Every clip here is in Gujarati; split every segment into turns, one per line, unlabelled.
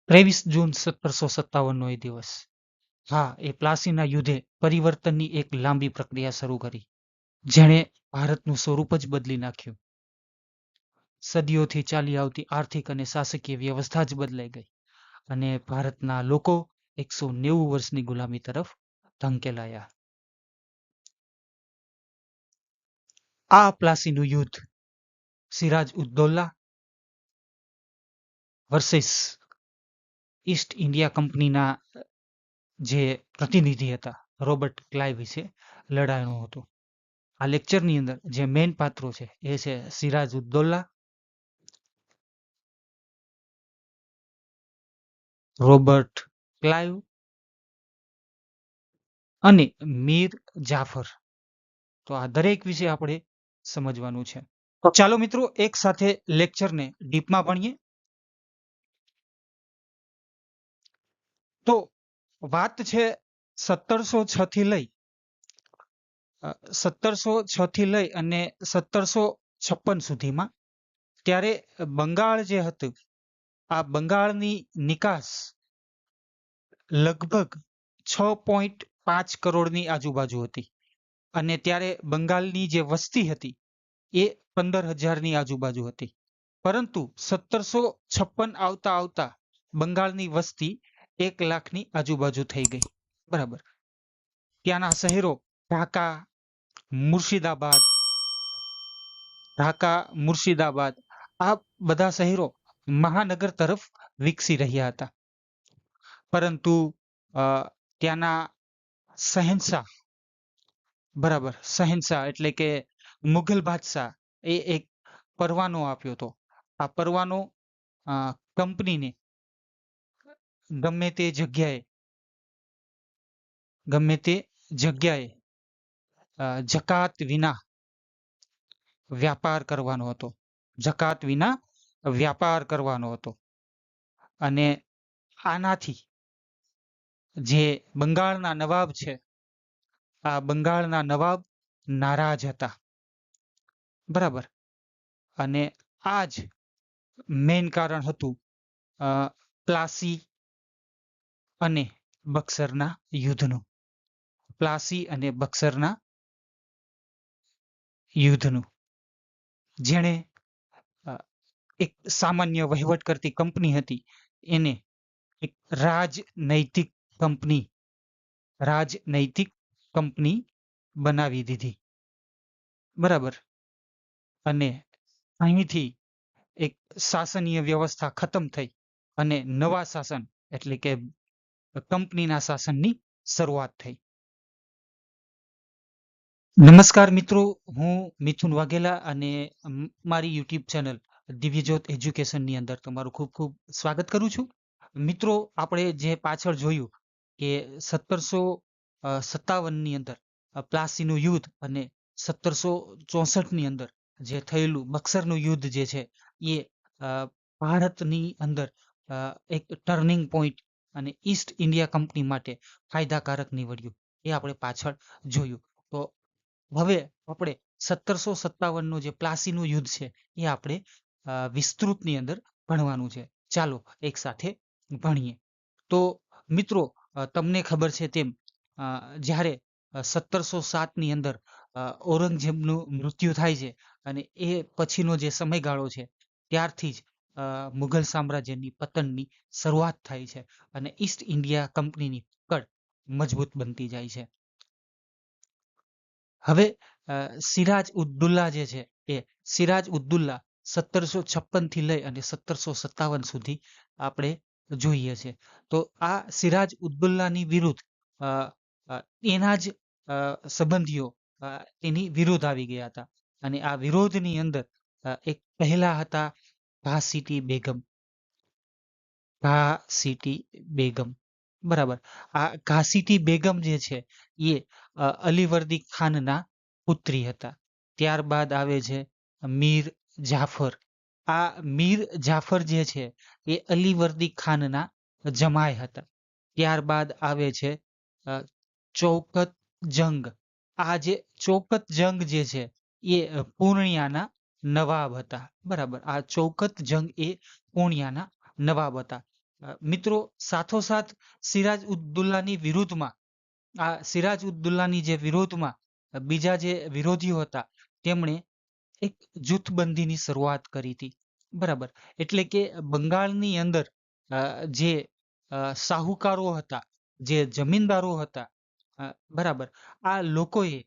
23 જૂન 1757નો એ દિવસ. હા, એ પ્લાસીના યુદ્ધે પરિવર્તનની એક લાંબી પ્રક્રિયા શરૂ કરી, જેણે ભારતનું સ્વરૂપ જ બદલી નાખ્યું. સદીઓથી ચાલી આવતી આર્થિક અને શાસકીય વ્યવસ્થા જ બદલાઈ ગઈ અને ભારતના લોકો 190 વર્ષની ગુલામી તરફ ધકેલાયા. આ પ્લાસીનું યુદ્ધ Siraj Uddaula versus East India કંપનીના જે પ્રતિનિધિ હતા રોબર્ટ ક્લાઇવ વિશે લડાયણું હતું. આ લેક્ચરની અંદર જે મેઇન પાત્રો છે એ છે સિરાજ ઉદ્દૌલા, રોબર્ટ ક્લાઇવ અને મીર જાફર. તો આ દરેક વિશે આપણે સમજવાનું છે. તો ચાલો મિત્રો એક સાથે લેક્ચરને ડીપમાં ભણીએ. તો વાત છે 1706 થી લઈ અને 1756 સુધીમાં. ત્યારે બંગાળ જે હતું, આ બંગાળની નિકાસ લગભગ 6.5 કરોડની આજુબાજુ હતી અને ત્યારે બંગાળની જે વસ્તી હતી એ 15,000ની આજુબાજુ હતી. પરંતુ 1756 આવતા આવતા બંગાળની વસ્તી 1 લાખની આજુબાજુ થઈ ગઈ. બરાબર. ત્યાંના શહેરો ઢાકા, મુર્શિદાબાદ, આ બધા શહેરો મહાનગર તરફ વિકસી રહ્યા હતા. પરંતુ ત્યાંના શહેનશાહ એટલે કે મુઘલ બાદશાહ એ એક પરવાનો આપ્યો હતો. આ પરવાનો કંપનીને ગમે તે જગ્યાએ જકાત વિના વ્યાપાર કરવાનો હતો. અને આનાથી જે બંગાળના નવાબ છે, આ બંગાળના નવાબ નારાજ હતા. બરાબર. અને આ જ મેઇન કારણ હતું પ્લાસી અને બક્સરના યુદ્ધનું. જેણે એક સામાન્ય વહીવટ કરતી કંપની હતી એને એક રાજનૈતિક કંપની બનાવી દીધી. બરાબર. અને અહીંથી એક શાસનીય વ્યવસ્થા ખતમ થઈ અને નવા શાસન એટલે કે કંપનીના શાસનની શરૂઆત થઈ. નમસ્કાર મિત્રો, હું મિથુન વાઘેલા અને મારી યુટ્યુબ ચેનલ દિવ્યજ્યોત એજ્યુકેશનની અંદર તમારું ખૂબ ખૂબ સ્વાગત કરું છું. મિત્રો, આપણે જે પાછળ જોયું કે 1757ની અંદર પ્લાસીનું યુદ્ધ અને 1764ની અંદર જે થયેલું બક્સરનું યુદ્ધ જે છે એ ભારતની અંદર એક ટર્નિંગ પોઈન્ટ અને ઈસ્ટ ઇન્ડિયા કંપની માટે ફાયદાકારક નીવડ્યું, એ આપણે પાછળ જોયું. તો હવે આપણે 1757નું જે પ્લાસીનું યુદ્ધ છે એ આપણે વિસ્તૃતની અંદર ભણવાનું છે. ચાલો એક સાથે ભણીએ. તો મિત્રો, તમને ખબર છે તેમ જ્યારે 1707ની અંદર ઔરંગઝેબનું મૃત્યુ થાય છે અને એ પછીનો જે સમયગાળો છે ત્યારથી જ મુઘલ સામ્રાજ્યની પતનની શરૂઆત થાય છે અને ઈસ્ટ ઇન્ડિયા કંપનીની પકડ મજબૂત બનતી જાય છે. હવે સિરાજ ઉદ્દૌલા જે છે એ સિરાજ ઉદ્દૌલા 1756 થી લઈ અને 1757 સુધી આપણે જોઈએ છે. તો આ સિરાજ ઉદ્દૌલાની વિરુદ્ધ એના જ સંબંધીઓ એની વિરુદ્ધ આવી ગયા હતા અને આ વિરોધની અંદર એક પહેલા હતા ઘાસીટી બેગમ. બરાબર. આ ઘાસીટી બેગમ જે છે એ અલીવર્દી ખાનના પુત્રી હતા. ત્યારબાદ આવે છે મીર જાફર. આ મીર જાફર જે છે એ અલીવર્દી ખાનના જમાઈ હતા. ત્યારબાદ આવે છે ચૌકત જંગ. આ જે ચૌકત જંગ જે છે એ પૂર્ણિયાના નવાબ હતા. બરાબર. આ ચૌકત જંગ એ પૂર્ણિયાના નવાબ હતા. મિત્રો, સાથોસાથ સિરાજ ઉદ દૌલાની વિરુદ્ધમાં આ સિરાજ ઉદ દૌલાની જે વિરોધમાં બીજા જે વિરોધીઓ હતા તેમણે એક જૂથબંધીની શરૂઆત કરી હતી. બરાબર. એટલે કે બંગાળની અંદર અ, જે સાહુકારો હતા, જે જમીનદારો હતા, બરાબર, આ લોકોએ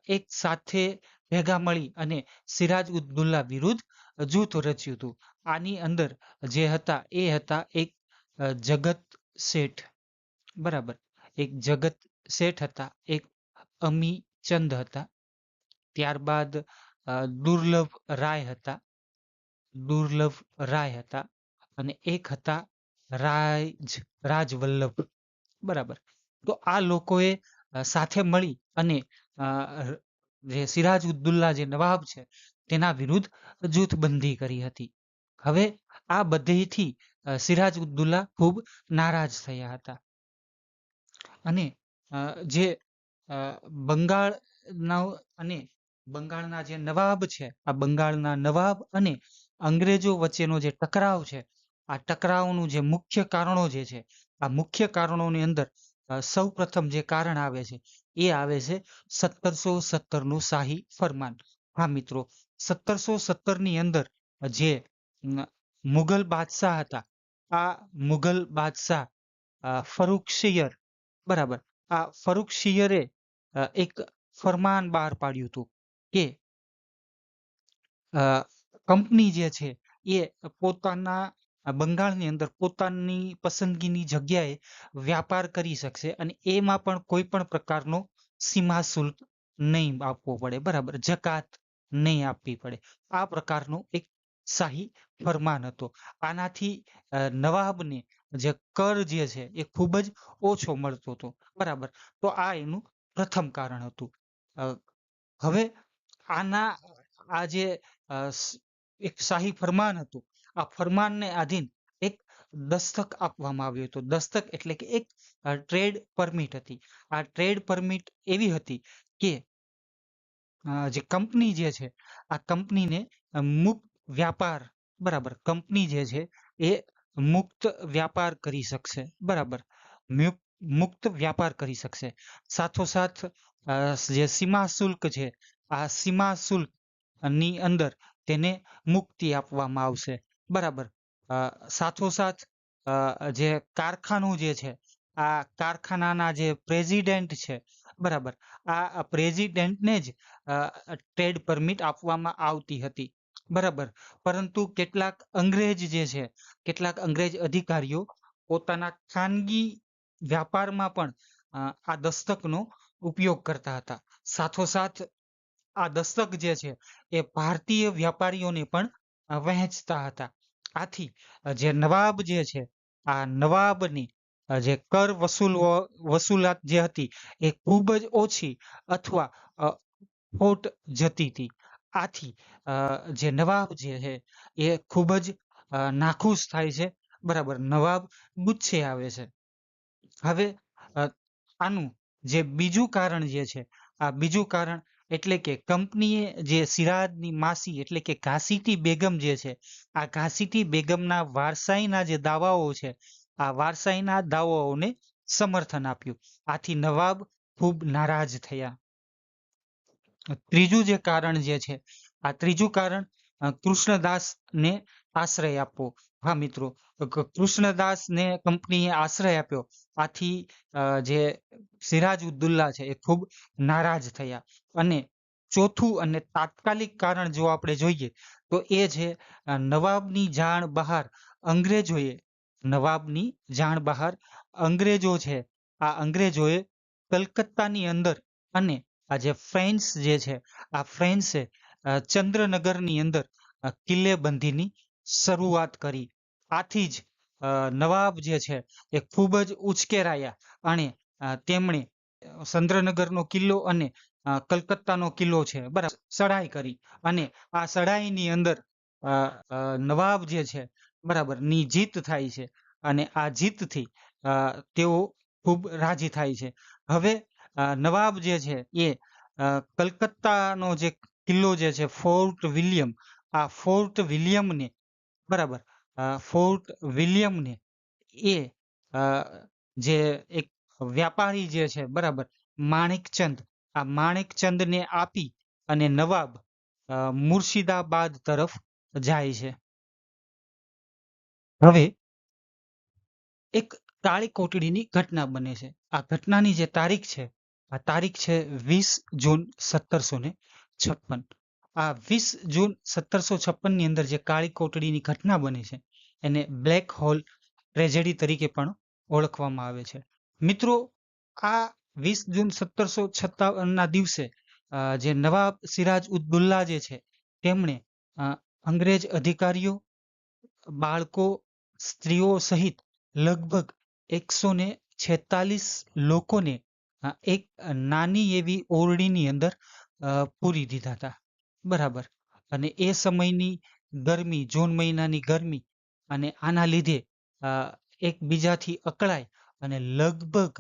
એક સાથે ભેગા મળી અને સિરાજ ઉદ દૌલા વિરુદ્ધ જૂથ રચ્યું હતું. આની અંદર જે હતા એ હતા એક જગત શેઠ. બરાબર. એક જગત શેઠ હતા, એક અમી ચંદ હતા, ત્યારબાદ દુર્લભ રાય હતા, દુર્લભ રાય હતા, અને એક હતા રાજવલ્લભ. બરાબર. તો આ લોકોએ સાથે મળી અને અ, જે સિરાજ ઉદ દૌલા જે નવાબ છે તેના વિરુદ્ધ જૂથબંધી કરી હતી. હવે આ બધીથી સિરાજ ઉદ દૌલા ખૂબ નારાજ થયા હતા અને જે બંગાળના અને બંગાળના જે નવાબ છે, આ બંગાળના નવાબ અને અંગ્રેજો વચ્ચેનો જે ટકરાવ છે, આ ટકરાવનું જે મુખ્ય કારણો જે છે, આ મુખ્ય કારણોની અંદર સૌ પ્રથમ જે કારણ આવે છે એ આવે છે 1717 નું શાહી ફરમાન. હા મિત્રો, 1717 ની અંદર જે મુઘલ બાદશાહ હતા, આ મુઘલ બાદશાહ ફરુખશિયર, બરાબર, આ ફરુખશિયરે એક ફરમાન બહાર પાડ્યું હતું કે કંપની જે છે એ પોતાના બંગાળની અંદર પોતાની પસંદગીની જગ્યાએ વ્યાપાર કરી શકશે અને એમાં પણ કોઈ પણ પ્રકારનો સીમા શુલ્ક નહીં આપવો પડે. બરાબર, જકાત નહીં આપવી પડે. આ પ્રકારનો એક શાહી ફરમાન હતો. આનાથી નવાબને જે કર જે છે એ ખૂબ જ ઓછો મળતો હતો. બરાબર. તો આ એનું પ્રથમ કારણ હતું. હવે આના આ જે એક શાહી ફરમાન હતું, આ ફરમાનને આધીન એક દસ્તક આપવામાં આવ્યો હતો. દસ્તક એટલે કે એક ટ્રેડ પરમિટ હતી. આ ટ્રેડ પરમિટ એવી હતી કે જે કંપની જે છે આ કંપનીને મુક્ત વ્યાપાર, બરાબર, કંપની જે છે એ મુક્ત વ્યાપાર કરી શકશે. બરાબર, મુક્ત વ્યાપાર કરી શકશે. સાથોસાથ જે સીમા શુલ્ક છે, આ સીમા શુલ્ક ની અંદર તેને મુક્તિ આપવામાં આવશે. બરાબર. સાથોસાથ જે કારખાનું જે છે, આ કારખાનાના જે પ્રેસિડેન્ટ છે, બરાબર, આ પ્રેસિડેન્ટને જ ટ્રેડ પરમિટ આપવામાં આવતી હતી. બરાબર. પરંતુ કેટલાક અંગ્રેજ જે છે, કેટલાક અંગ્રેજ અધિકારીઓ પોતાના ખાનગી વ્યાપારમાં પણ આ દસ્તકનો ઉપયોગ કરતા હતા. સાથોસાથ આ દસ્તક જે છે એ ભારતીય વ્યાપારીઓને પણ વહેંચતા હતા. આથી જે નવાબ જે છે, આ નવાબની જે કર વસૂલાત જે હતી એ ખૂબ જ ઓછી અથવા ખોટ જતી હતી. આથી જે નવાબ જે છે એ ખૂબ જ નાખુશ થાય છે. બરાબર, નવાબ ગુસ્સે આવે છે. હવે આનું જે બીજું કારણ જે છે, આ બીજું કારણ એટલે કે કંપનીએ જે સિરાજની માસી એટલે કે ઘાસીટી બેગમ જે છે, આ ઘાસીટી બેગમના વારસાઈના જે દાવાઓ છે, આ વારસાઈના દાવાઓને સમર્થન આપ્યું. આથી નવાબ ખૂબ નારાજ થયા. ત્રીજું જે કારણ જે છે, આ ત્રીજું કારણ કૃષ્ણદાસને આશ્રય આપવો. હા મિત્રો, કૃષ્ણદાસને કંપનીએ આશ્રય આપ્યો. આથી જે સિરાજ ઉદ દૌલા છે એ ખૂબ નારાજ થયા. અને ચોથું અને તાત્કાલિક કારણ જો આપણે જોઈએ તો એ છે નવાબની જાણ બહાર અંગ્રેજોએ, નવાબની જાણ બહાર અંગ્રેજો છે, આ અંગ્રેજોએ કલકત્તાની અંદર અને આ જે ફ્રેન્ચ જે છે, આ ફ્રેન્ચે ચંદ્રનગરની અંદર કિલ્લેબંધીની શરૂઆત કરી. આથી જ નવાબ જે છે એ ખૂબ જ ઉશ્કેરાયા અને તેમણે ચંદ્રનગરનો કિલ્લો અને કલકત્તાનો કિલ્લો છે, બરાબર, ચડાઈ કરી. અને આ ચડાઈની અંદર નવાબ જે છે, બરાબર, ની જીત થાય છે. અને આ જીતથી તેઓ ખૂબ રાજી થાય છે. હવે નવાબ જે છે એ કલકત્તાનો જે કિલ્લો જે છે ફોર્ટ વિલિયમ, આ ફોર્ટ વિલિયમને, બરાબર, ફોર્ટ વિલિયમને એ અ, જે એક વ્યાપારી જે છે બરાબર, માણેકચંદ, આ માણેકચંદને આપી અને નવાબ મુર્શિદાબાદ તરફ જાય છે. હવે એક કાળી કોટડીની ઘટના બને છે. આ ઘટનાની જે તારીખ છે, આ તારીખ છે 20 જૂન 1756. આ 20 જૂન 1756 ની અંદર જે કાળી કોટડીની ઘટના બને છે એને બ્લેક હોલ ટ્રેજેડી તરીકે પણ ઓળખવામાં આવે છે. મિત્રો, આ 20 જૂન 1756 ના દિવસે જે નવાબ સિરાજ ઉદ્દુલ્લા જે છે તેમણે અંગ્રેજ અધિકારીઓ, બાળકો, સ્ત્રીઓ સહિત લગભગ 146 લોકોને એક નાની એવી ઓરડીની અંદર પૂરી દીધા હતા. બરાબર. અને એ સમયની ગરમી, જૂન મહિનાની ગરમી, અને આના લીધે એકબીજાથી અકળાય અને લગભગ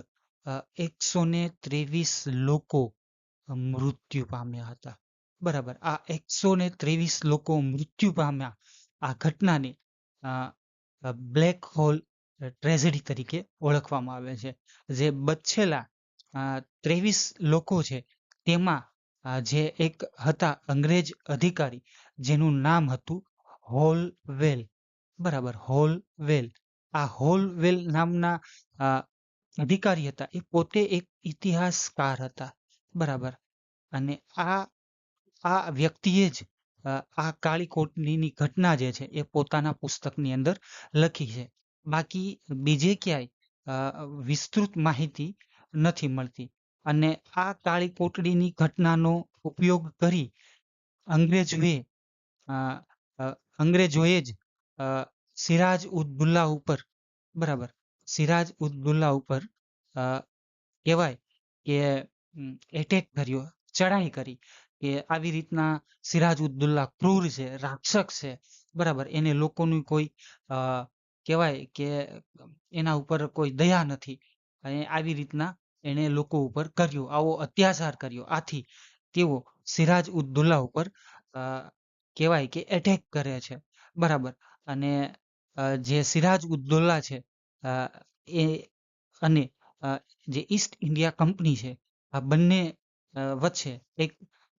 123 લોકો મૃત્યુ પામ્યા હતા. બરાબર. આ 123 લોકો મૃત્યુ પામ્યા આ ઘટનાને બ્લેક હોલ ટ્રેજેડી તરીકે ઓળખવામાં આવે છે. જે બચેલા 23 લોકો છે તેમાં જે એક હતા અંગ્રેજ અધિકારી જેનું નામ હતું હોલવેલ. બરાબર, હોલવેલ. આ હોલવેલ નામના અધિકારી હતા, એ પોતે એક ઇતિહાસકાર હતા. બરાબર. અને આ વ્યક્તિએ જ આ કાળી કોટડીની ઘટના જે છે એ પોતાના પુસ્તકની અંદર લખી છે. બાકી બીજે ક્યાંય વિસ્તૃત માહિતી નથી મળતી. અને આ કાળી કોટડીની ઘટનાનો ઉપયોગ કરી અંગ્રેજોએ અ, અ, અંગ્રેજોએ જ સિરાજ ઉદ દુલ્લા ઉપર, બરાબર, સિરાજ ઉદ દુલ્લા ઉપર કહેવાય કે એટેક કર્યો, ચડાઈ કરી, કે આવી રીતના સિરાજ ઉદ દુલ્લા ક્રૂર છે, રાક્ષસ છે. બરાબર. એને લોકોનું કોઈ કહેવાય કે એના ઉપર કોઈ દયા નથી, અને આવી રીતના એને લોકો ઉપર કર્યો, આવો અત્યાચાર કર્યો. આથી તેઓ સિરાજ ઉદ દુલ્લા ઉપર કહેવાય કે એટેક કરે છે. બરાબર. અને જે સિરાજ ઉદ દૌલા છે એ અને જે ઈસ્ટ ઇન્ડિયા કંપની છે, આ બંને વચ્ચે એક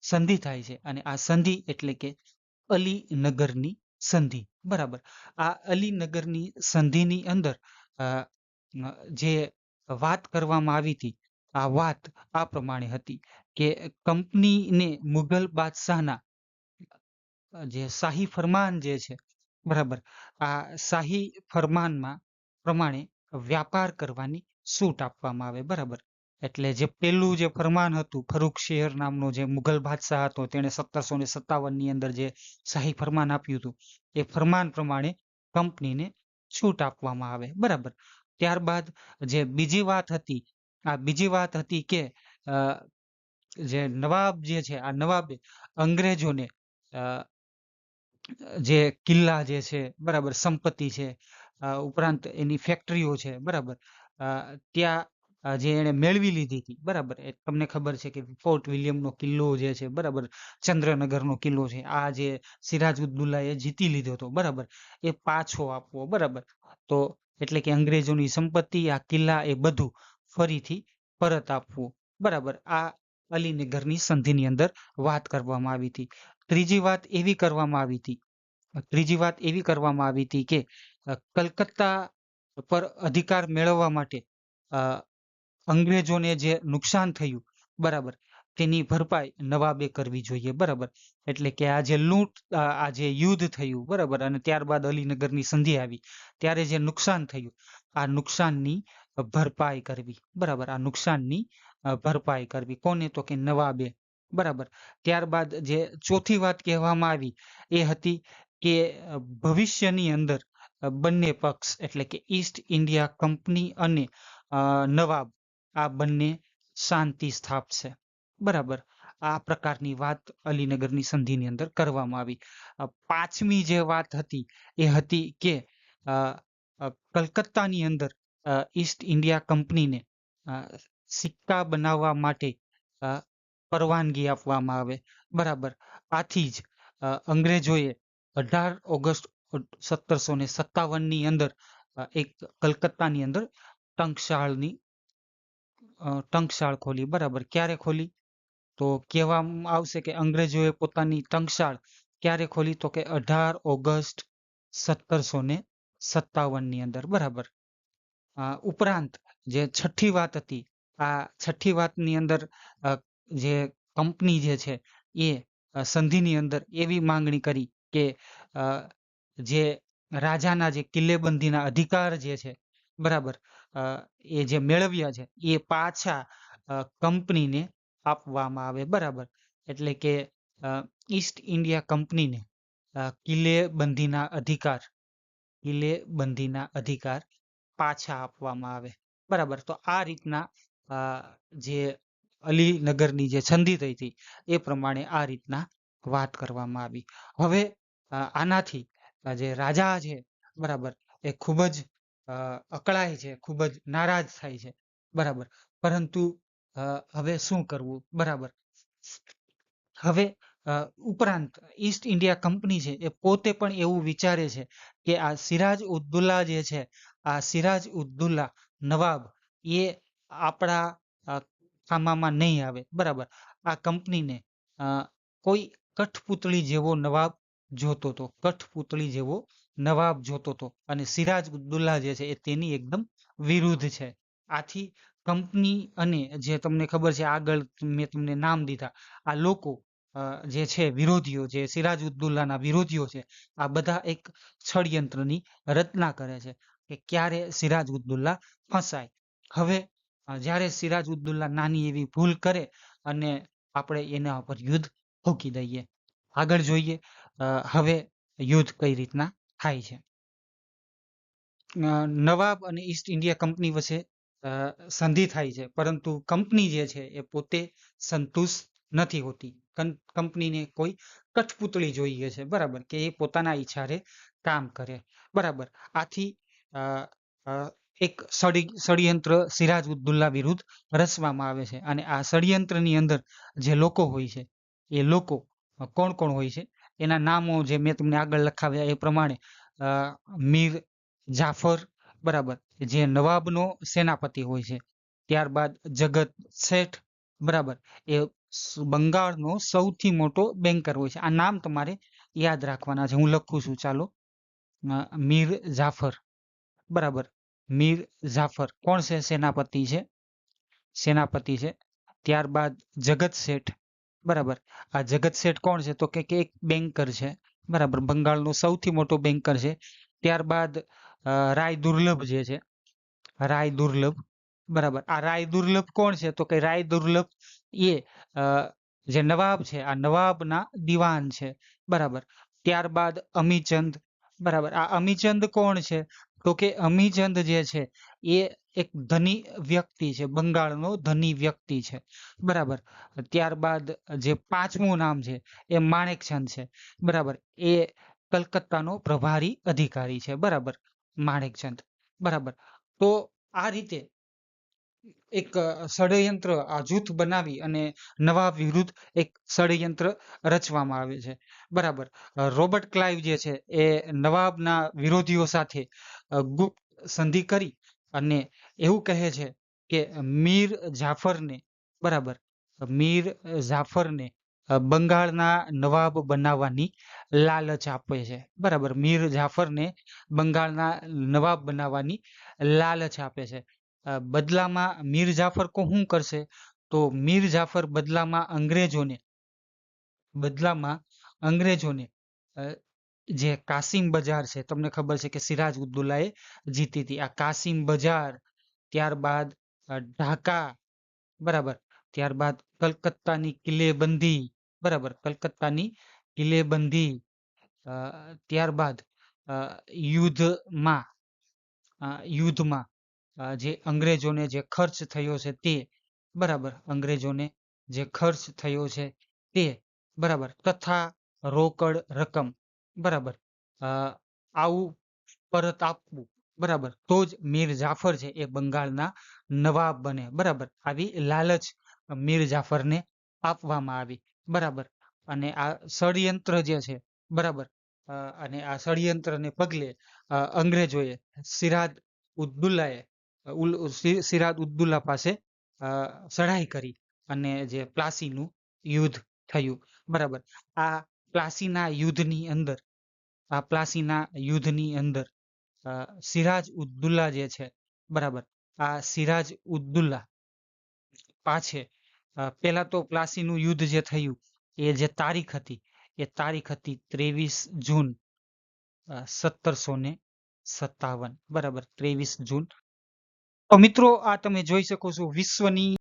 સંધિ થાય છે. અને આ સંધિ એટલે કે અલીનગરની સંધિ. બરાબર. આ અલીનગરની સંધિની અંદર જે વાત કરવામાં આવી હતી, આ વાત આ પ્રમાણે હતી કે કંપનીને મુઘલ બાદશાહના જે શાહી ફરમાન જે છે, બરાબર, આ શાહી ફરમાનમાં પ્રમાણે વ્યાપાર કરવાની છૂટ આપવામાં આવે. બરાબર. એટલે જે પેલું જે ફરમાન હતું, ફરુખશેર નામનો જે મુઘલ બાદશાહ હતો, તેણે 1757 ની અંદર જે શાહી ફરમાન આપ્યું હતું, એ ફરમાન પ્રમાણે કંપનીને છૂટ આપવામાં આવે. બરાબર. ત્યારબાદ જે બીજી વાત હતી, આ બીજી વાત હતી કે જે નવાબ જે છે, આ નવાબે અંગ્રેજોને જે કિલ્લા જે છે, બરાબર, સંપત્તિ છે, ઉપરાંત એની ફેક્ટરીઓ છે, બરાબર, ત્યાં જે એને મેળવી લીધી હતી, બરાબર, એ તમને ખબર છે કે ફોર્ટ વિલિયમનો કિલ્લો જે છે, બરાબર, ચંદ્રનગરનો કિલ્લો છે, આ જે સિરાજ ઉદ દૌલાએ જીતી લીધો હતો, બરાબર, એ પાછો આપવો. બરાબર. તો એટલે કે અંગ્રેજોની સંપત્તિ, આ કિલ્લા, એ બધું ફરીથી પરત આપવું. બરાબર. આ અલીનગરની સંધિની અંદર વાત કરવામાં આવી હતી. ત્રીજી વાત એવી કરવામાં આવી હતી, કે કલકત્તા પર અધિકાર મેળવવા માટે અંગ્રેજોને જે નુકસાન થયું, બરાબર, તેની ભરપાઈ નવાબે કરવી જોઈએ. બરાબર. એટલે કે આ જે લૂંટ, આ જે યુદ્ધ થયું, બરાબર, અને ત્યારબાદ અલીનગરની સંધિ આવી, ત્યારે જે નુકસાન થયું, આ નુકસાનની ભરપાઈ કરવી. બરાબર. આ નુકસાનની ભરપાઈ કરવી કોને? તો કે નવાબે. બરાબર. ત્યારબાદ જે ચોથી વાત કહેવામાં આવી એ હતી કે ભવિષ્યની અંદર બંને પક્ષ એટલે કે ઈસ્ટ ઇન્ડિયા કંપની અને નવાબ, આ બંને શાંતિ સ્થાપશે. બરાબર. આ પ્રકારની વાત અલીનગરની સંધિની અંદર કરવામાં આવી. પાંચમી જે વાત હતી એ હતી કે કલકત્તાની અંદર ઈસ્ટ ઇન્ડિયા કંપનીને સિક્કા બનાવવા માટે પરવાનગી આપવામાં આવે. બરાબર. આથી જ અંગ્રેજોએ 18 ઓગસ્ટ 1757 ની અંદર એક કલકત્તાની અંદર ટંકશાળની ટંકશાળ ખોલી. બરાબર. ક્યારે ખોલી? તો કહેવામાં આવશે કે અંગ્રેજોએ પોતાની ટંકશાળ ક્યારે ખોલી? તો કે 18 ઓગસ્ટ 1757 ની અંદર. બરાબર. ઉપરાંત જે છઠ્ઠી વાત હતી, આ છઠ્ઠી વાતની અંદર જે કંપની જે છે એ સંધિની અંદર એવી માંગણી કરી કે અ, જે રાજાના જે કિલ્લેબંધીના અધિકાર જે છે, બરાબર, અ, એ જે મેળવ્યા છે એ પાછા કંપનીને આપવામાં આવે. બરાબર. એટલે કે ઈસ્ટ ઇન્ડિયા કંપનીને કિલ્લેબંધીના અધિકાર પાછા આપવામાં આવે. બરાબર. તો આ રીતના અ, જે અલીનગરની જે સંધિ થઈ હતી એ પ્રમાણે આ રીતના વાત કરવામાં આવી. હવે આનાથી જે રાજા છે, બરાબર, એ ખૂબ જ અકળાય છે, ખૂબ જ નારાજ થાય છે. બરાબર. પરંતુ હવે શું કરવું? બરાબર. હવે ઉપરાંત ઈસ્ટ ઇન્ડિયા કંપની છે એ પોતે પણ એવું વિચારે છે કે આ સિરાજ ઉદ્દુલ્લા જે છે, આ સિરાજ ઉદ્દુલ્લા નવાબ, એ આપણા ખામામાં નહીં આવે. બરાબર. આ કંપનીને કોઈ કઠપૂતળી જેવો નવાબ જોતો હતો, કઠપૂતળી જેવો નવાબ જોતો હતો, અને સિરાજ ઉદ્દુલ્લા જે છે એ તેની એકદમ વિરુદ્ધ છે. આથી કંપની અને જે તમને ખબર છે આગળ મેં તમને નામ દીધા, આ લોકો જે છે વિરોધીઓ, જે સિરાજ ઉદ્દુલ્લાના વિરોધીઓ છે, આ બધા એક ષડયંત્રની રચના કરે છે કે ક્યારે સિરાજ ઉદ્દુલ્લા ફસાય. હવે જ્યારે સિરાજ ઉદ્દુલ્લા નાની એવી ભૂલ કરે અને આપણે એના ઉપર યુદ્ધ ફૂંકી દઈએ. આગળ જોઈએ હવે યુદ્ધ કઈ રીતના થાય છે. નવાબ અને ઈસ્ટ ઇન્ડિયા કંપની વચ્ચે સંધિ થાય છે, પરંતુ કંપની જે છે એ પોતે સંતુષ્ટ નથી હોતી. કંપનીને કોઈ કઠપૂતળી જોઈએ છે. બરાબર. કે એ પોતાના ઈચ્છારે કામ કરે. બરાબર. આથી અ, અ, એક ષડયંત્ર સિરાજ ઉદ્દુલ્લા વિરુદ્ધ રચવામાં આવે છે, અને આ ષડયંત્રની અંદર જે લોકો હોય છે એ લોકો કોણ કોણ હોય છે એના નામો જે મેં તમને આગળ લખાવ્યા એ પ્રમાણે મીર જાફર, બરાબર, જે નવાબનો સેનાપતિ હોય છે. ત્યારબાદ જગત શેઠ, બરાબર, એ બંગાળનો સૌથી મોટો બેન્કર હોય છે. આ નામ તમારે યાદ રાખવાના છે. હું લખું છું, ચાલો. મીર જાફર, બરાબર. મીર જાફર કોણ છે? સેનાપતિ છે. સેનાપતિ છે. ત્યારબાદ જગત શેઠ, બરાબર. આ જગત શેઠ કોણ છે? તો કે એક બેન્કર છે. બરાબર. બંગાળનો સૌથી મોટો બેન્કર છે. ત્યારબાદ રાય દુર્લભ જે છે, રાય દુર્લભ, બરાબર. આ રાય દુર્લભ કોણ છે? તો કે રાય દુર્લભ એ જે નવાબ છે, આ નવાબના દિવાન છે. બરાબર. ત્યારબાદ અમીચંદ, બરાબર. આ અમીચંદ કોણ છે? તો કે અમીચંદ જે છે એ એક ધની વ્યક્તિ છે, બંગાળનો ધની વ્યક્તિ છે. બરાબર. ત્યારબાદ જે પાંચમું નામ છે એ માણેકચંદ છે. બરાબર. એ કલકત્તાનો પ્રભારી અધિકારી છે. બરાબર. માણેકચંદ, બરાબર. તો આ રીતે એક ષડયંત્ર, આ જૂથ બનાવી અને નવાબ વિરુદ્ધ એક ષડયંત્ર રચવામાં આવે છે. બરાબર. રોબર્ટ ક્લાઇવ જે છે એ નવાબના વિરોધીઓ સાથે ગુપ્ત સંધિ કરી અને એવું કહે છે કે મીર જાફરને, બરાબર, મીર જાફરને બંગાળના નવાબ બનાવવાની લાલચ આપે છે. બરાબર. મીર જાફરને બંગાળના નવાબ બનાવવાની લાલચ આપે છે. બદલામાં મીર જાફર શું કરશે? તો મીર જાફર બદલામાં અંગ્રેજોને જે કાસિમ બજાર છે, તમને ખબર છે કે સિરાજ ઉદ્દુલ્લાએ જીતી હતી. આ કાસિમ બજાર, ત્યારબાદ ઢાકા, બરાબર, ત્યારબાદ કલકત્તાની કિલ્લેબંધી, બરાબર, કલકત્તાની કિલ્લેબંધી, ત્યારબાદ અ, યુદ્ધમાં યુદ્ધમાં જે અંગ્રેજોને જે ખર્ચ થયો છે તે, બરાબર, અંગ્રેજોને જે ખર્ચ થયો છે તે, બરાબર, તથા રોકડ રકમ, બરાબર, આવું પરત આપવું, બરાબર, તો જ મીર જાફર છે એ બંગાળના નવાબ બને. બરાબર. આવી લાલચ મીર જાફરને આપવામાં આવી. બરાબર. અને આ ષડયંત્ર જે છે, બરાબર, અને આ ષડયંત્રને પગલે અંગ્રેજોએ સિરાજ ઉદ્દુલ્લાએ સિરાજ ઉદ્દુલ્લા પાસે ચઢાઈ કરી અને જે પ્લાસીનું યુદ્ધ થયું. બરાબર. આ પ્લાસીના યુદ્ધની અંદર સિરાજ ઉદ્દુલ્લા જે છે, બરાબર, આ સિરાજ ઉદ્દુલ્લા પાછે પેલા તો પ્લાસીનું યુદ્ધ જે થયું એ જે તારીખ હતી એ તારીખ હતી 23 જૂન 1757. બરાબર, 23 જૂન. તો મિત્રો આ તમે જોઈ શકો છો વિશ્વની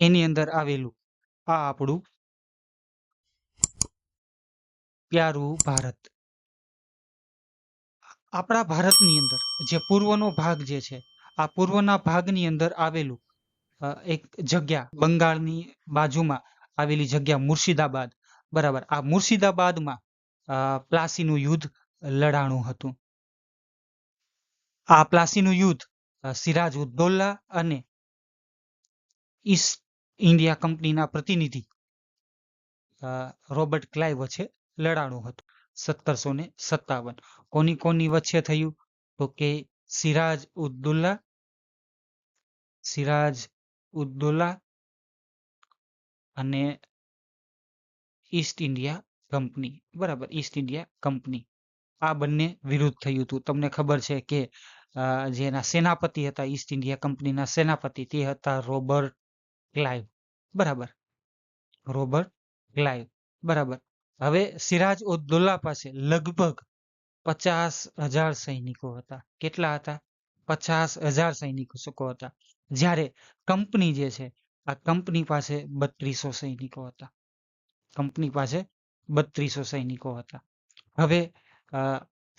એની અંદર આવેલું આ આપણું પ્યારું ભારત. આપણા ભારતની અંદર જે પૂર્વનો ભાગ જે છે, આ પૂર્વના ભાગની અંદર આવેલું એક જગ્યા બંગાળની બાજુમાં આવેલી જગ્યા મુર્શિદાબાદ. બરાબર. આ મુર્શિદાબાદમાં પ્લાસીનું યુદ્ધ લડાણું હતું. આ પ્લાસીનું યુદ્ધ સિરાજ ઉદ્દૌલા અને ઈસ્ટ ઇન્ડિયા કંપનીના પ્રતિનિધિ રોબર્ટ ક્લાઇવ વચ્ચે લડાણું હતું 1757. કોની કોની વચ્ચે થયું? તો કે સિરાજ ઉદ્દૌલા અને ઈસ્ટ ઇન્ડિયા કંપની. બરાબર, ઈસ્ટ ઇન્ડિયા કંપની આ બંને વિરુદ્ધ થયું હતું. તમને ખબર છે કે જેના સેનાપતિ હતા ઈસ્ટ ઇન્ડિયા કંપનીના સેનાપતિ તે હતા રોબર્ટ ક્લાઇવ. બરાબર, રોબર્ટ ક્લાઇવ. બરાબર. હવે સિરાજ ઉદ્દૌલા પાસે લગભગ 50,000 સૈનિકો હતા. કેટલા હતા? 50,000 સૈનિકો હતા. જ્યારે કંપની જે છે આ કંપની પાસે 3200 સૈનિકો હતા. કંપની પાસે 3200 સૈનિકો હતા. હવે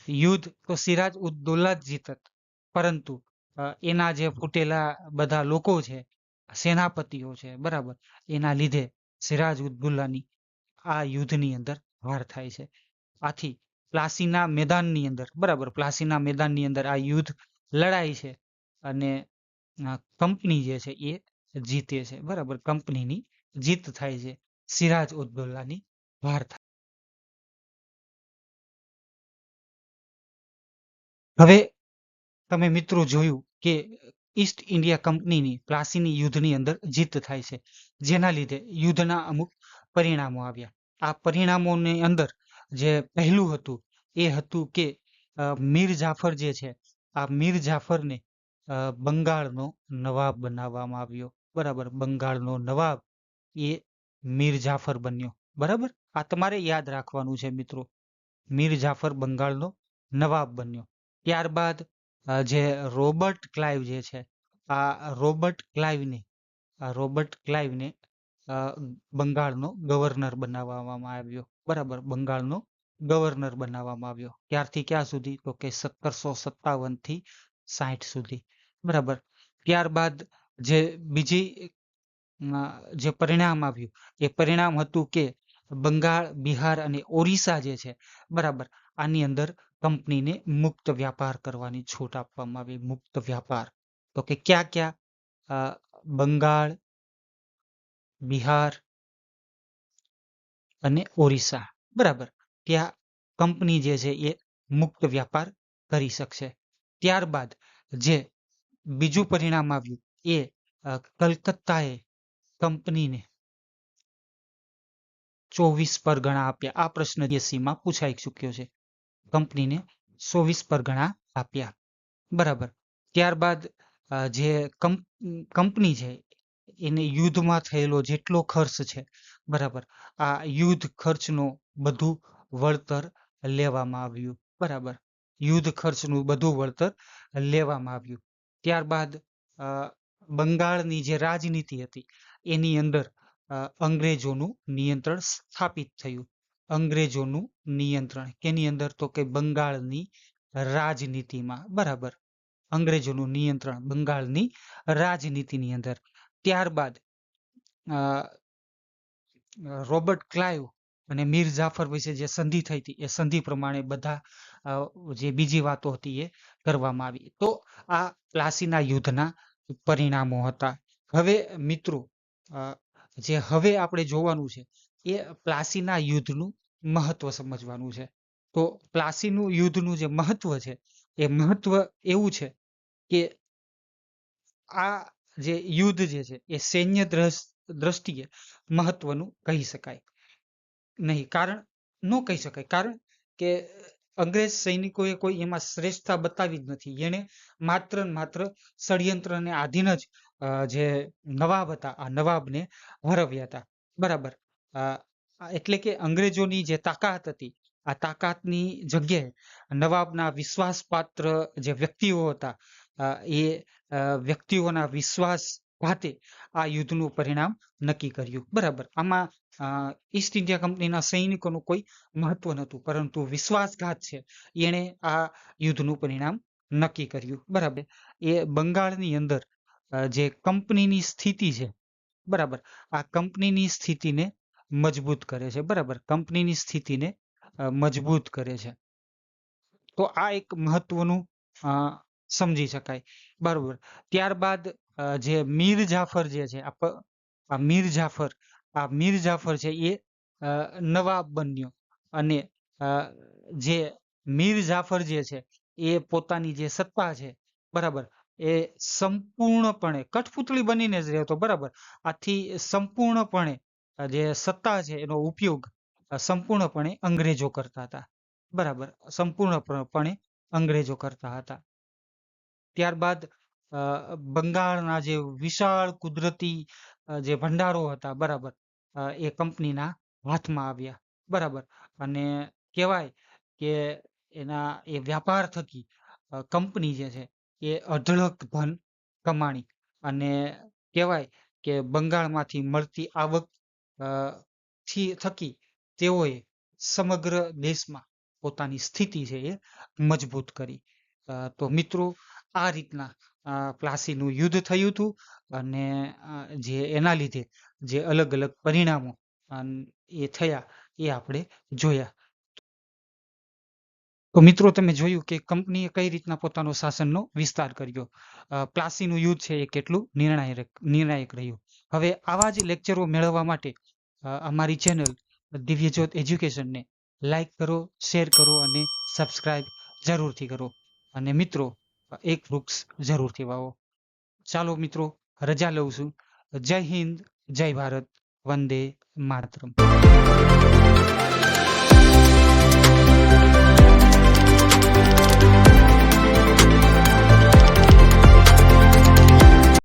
યુદ્ધ તો સિરાજ ઉદ્દૌલા જ જીતત, પરંતુ એના જે ફૂટેલા બધા લોકો છે, સેનાપતિઓ છે, બરાબર, એના લીધે સિરાજ ઉદ્દૌલાની આ યુદ્ધની અંદર હાર થાય છે. આથી પ્લાસીના મેદાનની અંદર, બરાબર, પ્લાસીના મેદાનની અંદર આ યુદ્ધ લડાય છે અને કંપની જે છે એ જીતે છે. બરાબર, કંપનીની જીત થાય છે, સિરાજ ઉદ્દૌલાની હાર થાય. હવે તમે મિત્રો જોયું કે ઈસ્ટ ઇન્ડિયા કંપનીની પ્લાસીની યુદ્ધની અંદર જીત થાય છે, જેના લીધે યુદ્ધના અમુક પરિણામો આવ્યા. આ પરિણામોની અંદર જે પહેલું હતું એ હતું કે મીર જાફર જે છે, આ મીર જાફરને બંગાળનો નવાબ બનાવવામાં આવ્યો. બરાબર, બંગાળનો નવાબ એ મીર જાફર બન્યો. બરાબર, આ તમારે યાદ રાખવાનું છે મિત્રો, મીર જાફર બંગાળનો નવાબ બન્યો. ત્યારબાદ જે રોબર્ટ ક્લાઇવ જે છે, આ રોબર્ટ ક્લાઇવને બંગાળનો ગવર્નર બનાવવામાં આવ્યો. બરાબર, બંગાળનો ગવર્નર બનાવવામાં આવ્યો. ક્યારથી ક્યાં સુધી? તો કે 1757 થી 60 સુધી. બરાબર. ત્યારબાદ જે બીજી જે પરિણામ આવ્યું એ પરિણામ હતું કે બંગાળ, બિહાર અને ઓરિસ્સા જે છે, બરાબર, આની અંદર કંપનીને મુક્ત વ્યાપાર કરવાની છૂટ આપવામાં આવી. મુક્ત વ્યાપાર. તો કે ક્યાં ક્યાં? બંગાળ, બિહાર અને ઓરિસ્સા. બરાબર, ત્યાં કંપની જે છે એ મુક્ત વ્યાપાર કરી શકશે. ત્યારબાદ જે બીજું પરિણામ આવ્યું એ કલકત્તાએ કંપનીને 24 પરગણા આપ્યા. આ પ્રશ્ન માં પૂછાઈ ચૂક્યો છે. કંપનીને 24 પરગણા આપ્યા. બરાબર. ત્યારબાદ જે કંપની છે એને યુદ્ધમાં થયેલો જેટલો ખર્ચ છે, બરાબર, આ યુદ્ધ ખર્ચનો બધું વળતર લેવામાં આવ્યું. બરાબર, યુદ્ધ ખર્ચનું બધું વળતર લેવામાં આવ્યું. ત્યારબાદ બંગાળની જે રાજનીતિ હતી એની અંદર અંગ્રેજોનું નિયંત્રણ સ્થાપિત થયું. અંગ્રેજોનું નિયંત્રણ કેની અંદર? તો કે બંગાળની રાજનીતિમાં. બરાબર, અંગ્રેજોનું નિયંત્રણ બંગાળની રાજનીતિની અંદર. ત્યારબાદ રોબર્ટ ક્લાઇવ અને મીર જાફર વિશે જે સંધિ થઈ હતી એ સંધિ પ્રમાણે બધા જે બીજી વાતો હતી એ કરવામાં આવી. તો આ પ્લાસીના યુદ્ધના પરિણામો હતા. હવે મિત્રો જે હવે આપણે જોવાનું છે એ પ્લાસીના યુદ્ધનું મહત્વ સમજવાનું છે. તો પ્લાસીનું યુદ્ધનું જે મહત્વ છે એ મહત્વ એવું છે કે આ જે યુદ્ધ જે છે એ સૈન્ય દ્રષ્ટિએ મહત્વનું કહી શકાય નહીં. ન કહી શકાય કારણ કે અંગ્રેજ સૈનિકોએ કોઈ એમાં શ્રેષ્ઠતા બતાવી જ નથી. એણે માત્ર ને માત્ર ષડયંત્રને આધીન જ જે નવાબ હતા આ નવાબને હરવ્યા હતા. બરાબર. એટલે કે અંગ્રેજોની જે તાકાત હતી આ તાકાતની જગ્યાએ નવાબના વિશ્વાસપાત્ર જે વ્યક્તિઓ હતા એ વ્યક્તિઓના વિશ્વાસઘાતે આ યુદ્ધનું પરિણામ નક્કી કર્યું. બરાબર. આમાં ઈસ્ટ ઇન્ડિયા કંપનીના સૈનિકોનું કોઈ મહત્વ નહોતું, પરંતુ વિશ્વાસઘાત છે એણે આ યુદ્ધનું પરિણામ નક્કી કર્યું. બરાબર. એ બંગાળની અંદર જે કંપનીની સ્થિતિ છે, બરાબર, આ કંપનીની સ્થિતિને મજબૂત કરે છે. બરાબર. કંપનીની સ્થિતિને મજબૂત કરે છે. તો આ એક મહત્વનું સમજી શકાય. બરાબર. ત્યારબાદ જે મીર જાફર જે છે આ મીર જાફર છે એ નવાબ બન્યો અને જે મીર જાફર જે છે એ પોતાની જે સત્તા છે, બરાબર, એ સંપૂર્ણપણે કઠપૂતળી બનીને જ રહેતો. બરાબર. આથી સંપૂર્ણપણે જે સત્તા છે એનો ઉપયોગ સંપૂર્ણપણે અંગ્રેજો કરતા હતા. બરાબર. સંપૂર્ણપણે અંગ્રેજો કરતા હતા. ત્યારબાદ બંગાળના જે વિશાળ કુદરતી જે ભંડારો હતા, બરાબર, એ કંપનીના હાથમાં આવ્યા. બરાબર. અને કહેવાય કે એના એ વ્યાપાર થકી કંપની જે છે એ અઢળક ધન કમાણી અને કહેવાય કે બંગાળમાંથી મળતી આવક થકી તેઓએ સમગ્ર દેશમાં પોતાની સ્થિતિ છે એ મજબૂત કરી. તો મિત્રો, આ રીતના પ્લાસીનું યુદ્ધ થયું હતું અને જે એના લીધે જે અલગ અલગ પરિણામો એ થયા એ આપણે જોયા. તો મિત્રો, તમે જોયું કે કંપનીએ કઈ રીતના પોતાનો શાસનનો વિસ્તાર કર્યો. પ્લાસીનું યુદ્ધ છે એ કેટલું નિર્ણાયક રહ્યું. હવે આવા જ લેક્ચરો મેળવવા માટે અમારી ચેનલ દિવ્યજ્યોત એજ્યુકેશનને લાઈક કરો, શેર કરો અને સબસ્ક્રાઇબ જરૂરથી કરો. અને મિત્રો, એક વૃક્ષ જરૂરથી વાવો. ચાલો મિત્રો, રજા લઉં છું. જય હિન્દ, જય ભારત, વંદે માતરમ.